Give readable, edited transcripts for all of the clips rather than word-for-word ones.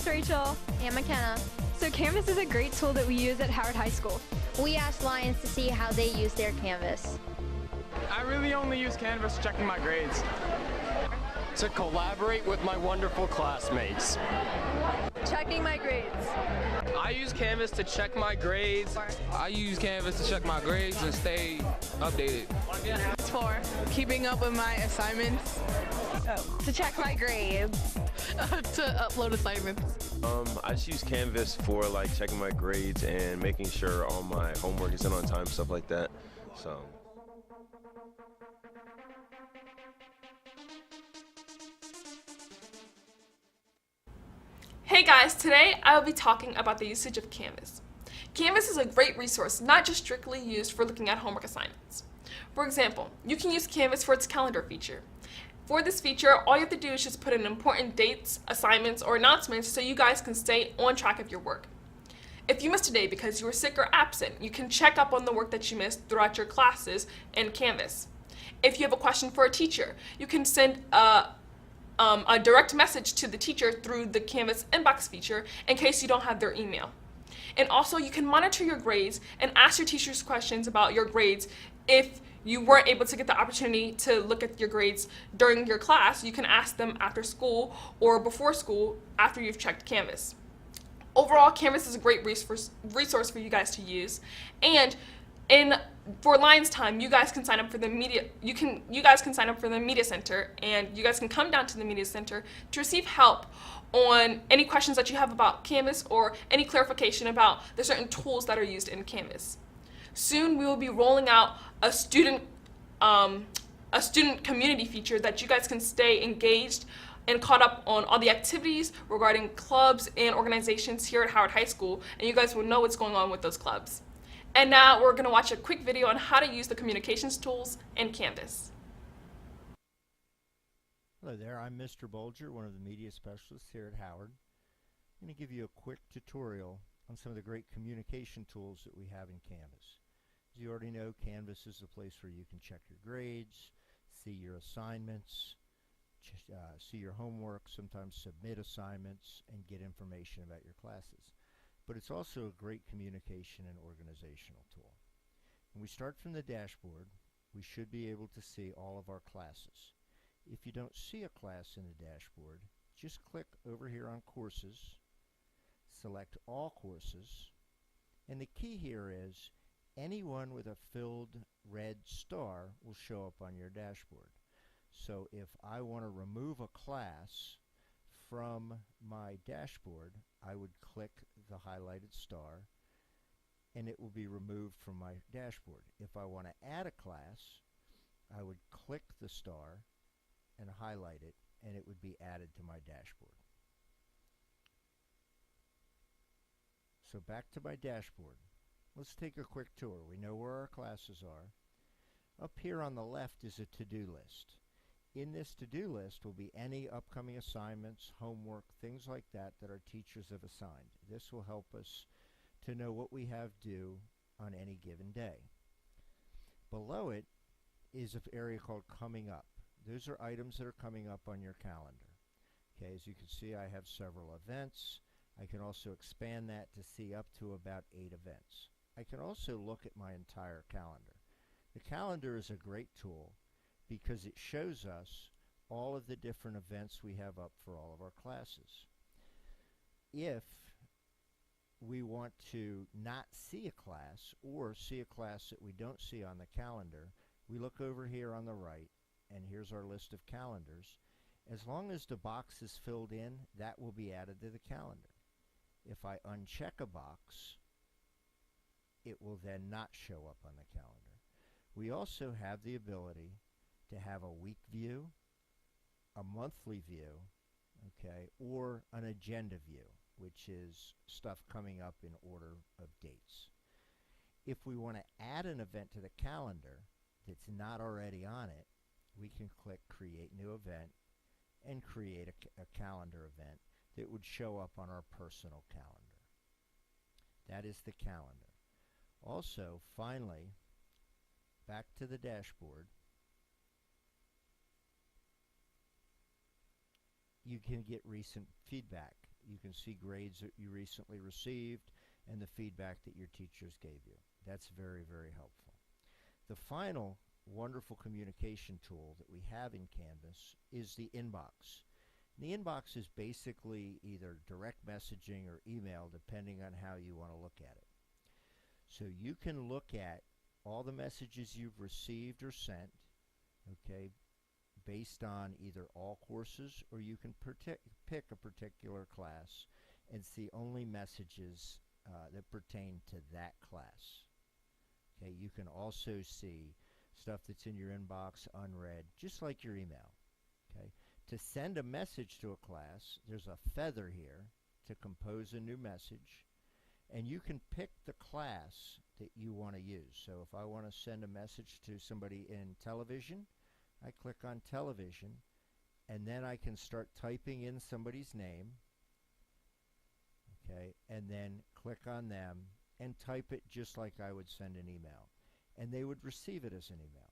it's Rachel. And McKenna. So Canvas is a great tool that we use at Howard High School. We asked Lions to see how they use their Canvas. I really only use Canvas checking my grades. To collaborate with my wonderful classmates. Checking my grades. I use Canvas to check my grades. I use Canvas to check my grades and stay updated. It's for keeping up with my assignments. To check my grades. To upload assignments. I just use Canvas for like checking my grades and making sure all my homework is done on time, stuff like that. So. Hey guys, today I will be talking about the usage of Canvas. Canvas is a great resource, not just strictly used for looking at homework assignments. For example, you can use Canvas for its calendar feature. For this feature, all you have to do is just put in important dates, assignments, or announcements so you guys can stay on track of your work. If you missed a day because you were sick or absent, you can check up on the work that you missed throughout your classes in Canvas. If you have a question for a teacher, you can send a direct message to the teacher through the Canvas inbox feature in case you don't have their email. And also you can monitor your grades and ask your teachers questions about your grades. If you weren't able to get the opportunity to look at your grades during your class, you can ask them after school or before school after you've checked Canvas. Overall, Canvas is a great resource for you guys to use. And for Lions Time, you guys can sign up for the media. You guys can sign up for the media center, and you guys can come down to the media center to receive help on any questions that you have about Canvas or any clarification about the certain tools that are used in Canvas. Soon, we will be rolling out a student community feature that you guys can stay engaged and caught up on all the activities regarding clubs and organizations here at Howard High School, and you guys will know what's going on with those clubs. And now we're going to watch a quick video on how to use the communications tools in Canvas. Hello there, I'm Mr. Bolger, one of the media specialists here at Howard. I'm going to give you a quick tutorial on some of the great communication tools that we have in Canvas. As you already know, Canvas is the place where you can check your grades, see your assignments, see your homework, sometimes submit assignments, and get information about your classes. But it's also a great communication and organizational tool. When we start from the dashboard, we should be able to see all of our classes. If you don't see a class in the dashboard, just click over here on Courses, select All Courses, and the key here is anyone with a filled red star will show up on your dashboard. So if I want to remove a class from my dashboard, I would click the highlighted star and it will be removed from my dashboard. If I want to add a class, I would click the star and highlight it and it would be added to my dashboard. So back to my dashboard. Let's take a quick tour. We know where our classes are. Up here on the left is a to-do list. In this to-do list will be any upcoming assignments, homework, things like that that our teachers have assigned. This will help us to know what we have due on any given day. Below it is an area called Coming Up. Those are items that are coming up on your calendar. Okay, as you can see, I have several events. I can also expand that to see up to about 8 events. I can also look at my entire calendar. The calendar is a great tool because it shows us all of the different events we have up for all of our classes. If we want to not see a class or see a class that we don't see on the calendar, we look over here on the right and here's our list of calendars. As long as the box is filled in, that will be added to the calendar. If I uncheck a box, it will then not show up on the calendar. We also have the ability to have a week view, a monthly view, okay, or an agenda view, which is stuff coming up in order of dates. If we want to add an event to the calendar that's not already on it, we can click Create New Event and create a calendar event that would show up on our personal calendar. That is the calendar. Also, finally, back to the dashboard, you can get recent feedback. You can see grades that you recently received and the feedback that your teachers gave you. That's very, very helpful. The final wonderful communication tool that we have in Canvas is the inbox. And the inbox is basically either direct messaging or email, depending on how you want to look at it. So you can look at all the messages you've received or sent, okay, based on either all courses, or you can pick a particular class and see only messages that pertain to that class. Okay, you can also see stuff that's in your inbox unread, just like your email. Okay, to send a message to a class, there's a feather here to compose a new message, and you can pick the class that you want to use. So if I want to send a message to somebody in television, I click on television, and then I can start typing in somebody's name, okay, and then click on them and type it just like I would send an email, and they would receive it as an email.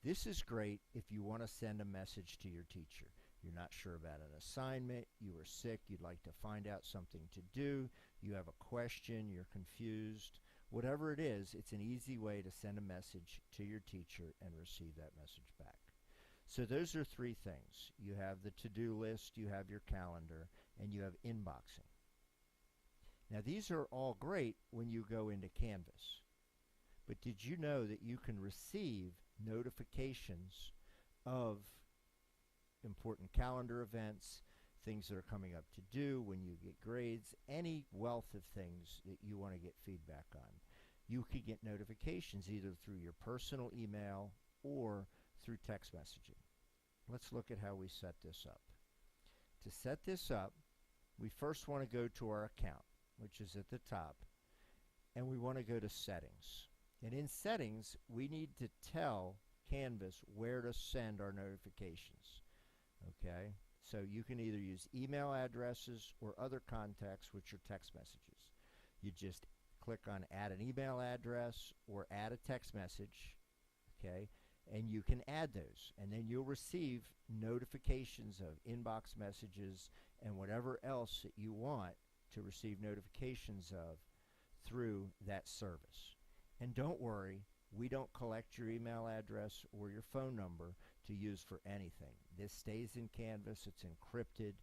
This is great if you want to send a message to your teacher. You're not sure about an assignment, you were sick, you'd like to find out something to do, you have a question, you're confused. Whatever it is, it's an easy way to send a message to your teacher and receive that message back. So those are three things. You have the to-do list, you have your calendar, and you have inboxing. Now these are all great when you go into Canvas. But did you know that you can receive notifications of important calendar events, things that are coming up to do, when you get grades, any wealth of things that you want to get feedback on? You could get notifications either through your personal email or through text messaging. Let's look at how we set this up. To set this up, we first want to go to our account, which is at the top, and we want to go to Settings. And in Settings, we need to tell Canvas where to send our notifications. Okay, so you can either use email addresses or other contacts, which are text messages. You just click on Add an email address or Add a text message, okay, and you can add those, and then you'll receive notifications of inbox messages and whatever else that you want to receive notifications of through that service. And don't worry, we don't collect your email address or your phone number to use for anything. This stays in Canvas, it's encrypted,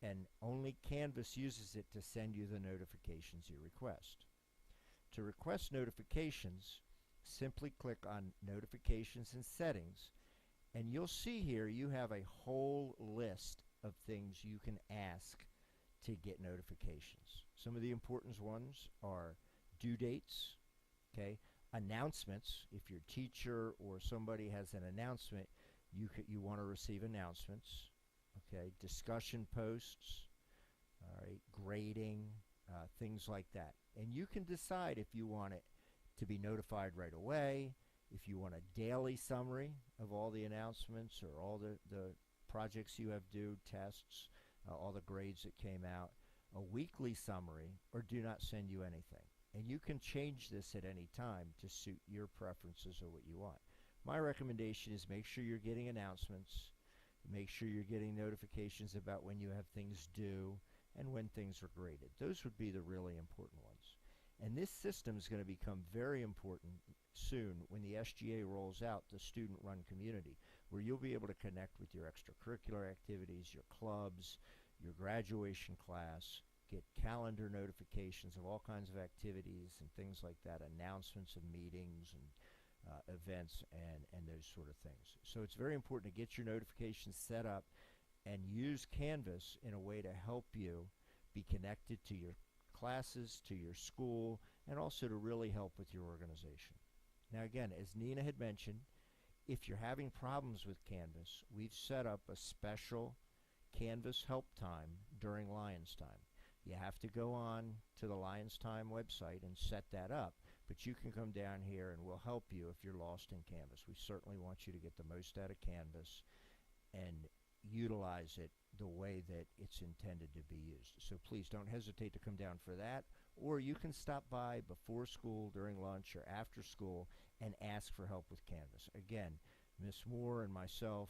and only Canvas uses it to send you the notifications you request. To request notifications, simply click on Notifications and Settings, and you'll see here you have a whole list of things you can ask to get notifications. Some of the important ones are due dates, okay, announcements. If your teacher or somebody has an announcement, you want to receive announcements, okay, discussion posts, all right, grading, things like that. And you can decide if you want it to be notified right away, if you want a daily summary of all the announcements or all the projects you have due, tests, all the grades that came out, a weekly summary, or do not send you anything. And you can change this at any time to suit your preferences or what you want. My recommendation is make sure you're getting announcements, make sure you're getting notifications about when you have things due and when things are graded. Those would be the really important ones. And this system is going to become very important soon when the SGA rolls out the student-run community, where you'll be able to connect with your extracurricular activities, your clubs, your graduation class, get calendar notifications of all kinds of activities and things like that, announcements of meetings and events and those sort of things. So it's very important to get your notifications set up and use Canvas in a way to help you be connected to your classes, to your school, and also to really help with your organization. Now again, as Nina had mentioned, if you're having problems with Canvas, we've set up a special Canvas help time during Lions Time. You have to go on to the Lions Time website and set that up, but you can come down here and we'll help you if you're lost in Canvas. We certainly want you to get the most out of Canvas and utilize it the way that it's intended to be used. So please don't hesitate to come down for that, or you can stop by before school, during lunch, or after school and ask for help with Canvas. Again, Miss Moore and myself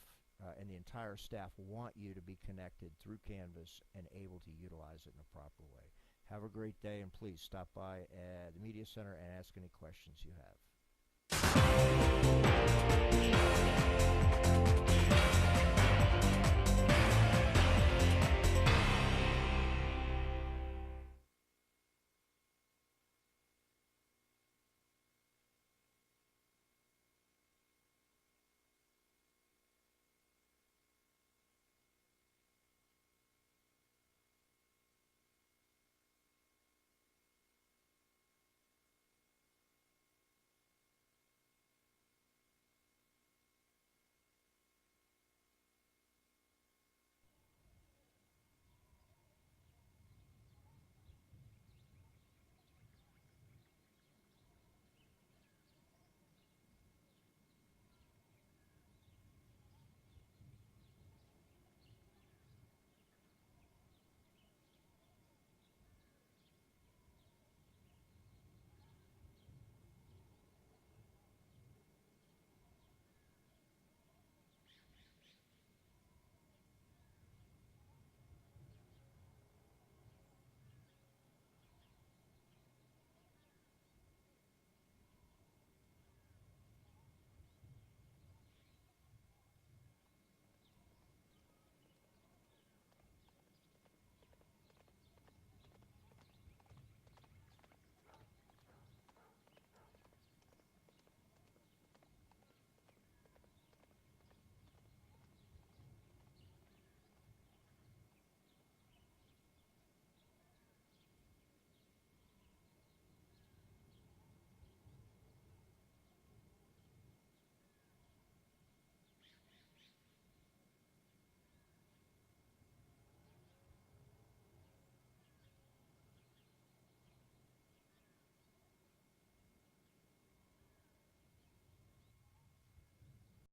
and the entire staff want you to be connected through Canvas and able to utilize it in a proper way. Have a great day, and please stop by at the Media Center and ask any questions you have.